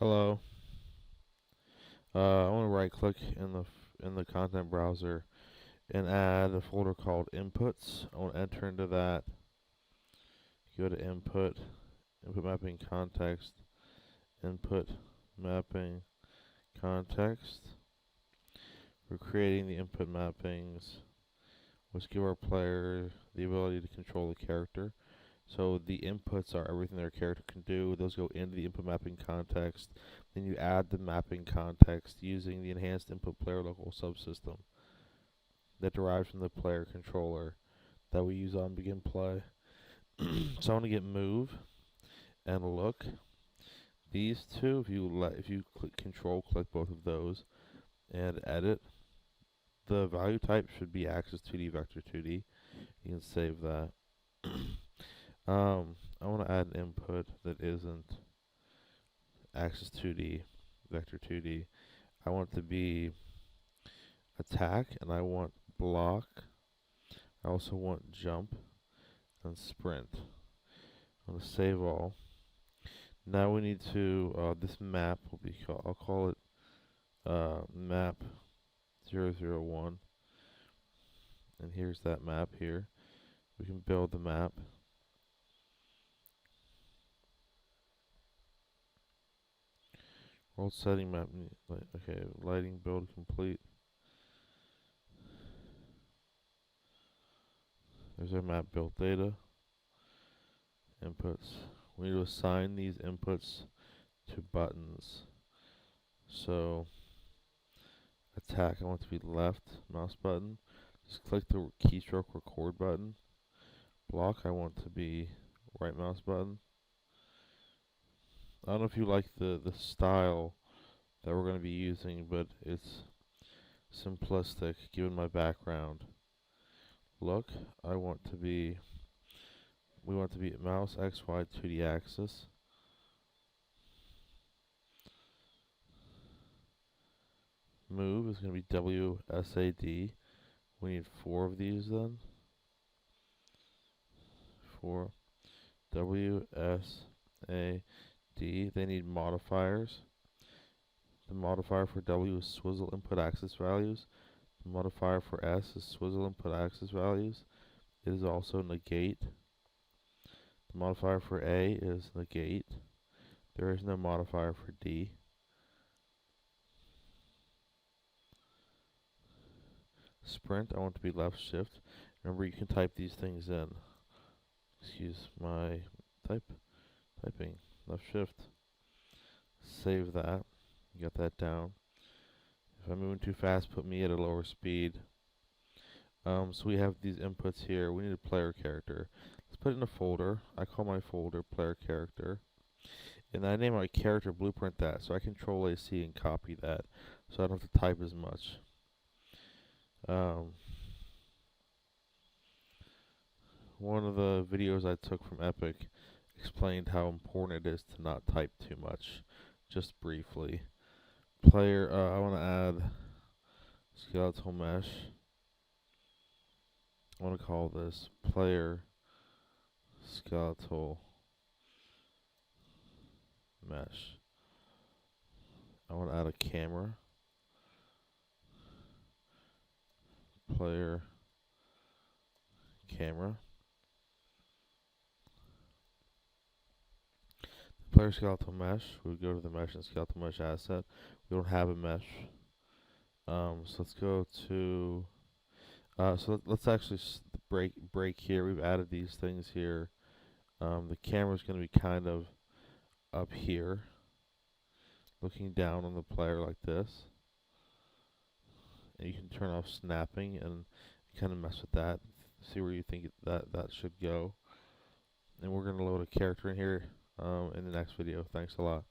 Hello. I want to right click in the content browser and add a folder called inputs. I want to enter into that. Go to input mapping context, input mapping context. We're creating the input mappings, which give our player the ability to control the character. So the inputs are everything their character can do. Those go into the input mapping context. Then you add the mapping context using the enhanced input player local subsystem that derives from the player controller that we use on begin play. So I want to get move and look. These two, if you click control, click both of those and edit. The value type should be axis 2D vector 2D. You can save that. I want to add an input that isn't axis 2D, vector 2D. I want it to be attack, and I want block. I also want jump and sprint. I'm going to save all. Now we need to, this map will be called, I'll call it map 001. And here's that map here. We can build the map. World setting map. Okay, lighting build complete. There's our map build data. Inputs. We need to assign these inputs to buttons. So, attack, I want it to be left mouse button. Just click the keystroke record button. Block, I want to be right mouse button. I don't know if you like the style that we're going to be using, but it's simplistic given my background. Look, we want to be mouse XY 2D axis. Move is going to be WSAD. We need 4 of these then. 4 WSAD. They need modifiers. The modifier for W is swizzle input axis values. The modifier for S is swizzle input axis values. It is also negate. The modifier for A is negate. There is no modifier for D. Sprint, I want to be left shift. Remember, you can type these things in. Excuse my typing. Left shift. Save that. Got that down. If I'm moving too fast, put me at a lower speed. So we have these inputs here. We need a player character. Let's put it in a folder. I call my folder player character. And I name my character blueprint that. So I control AC and copy that. So I don't have to type as much. One of the videos I took from Epic explained how important it is to not type too much. Just briefly. Player, I want to add skeletal mesh. I want to call this player skeletal mesh. I want to add a camera. Player camera. Player skeletal mesh. We go to the mesh and skeletal mesh asset. We don't have a mesh. So let's go to. Let's actually break here. We've added these things here. The camera's going to be kind of up here, looking down on the player like this. And you can turn off snapping and kind of mess with that. See where you think that should go. And we're going to load a character in here in the next video. Thanks a lot.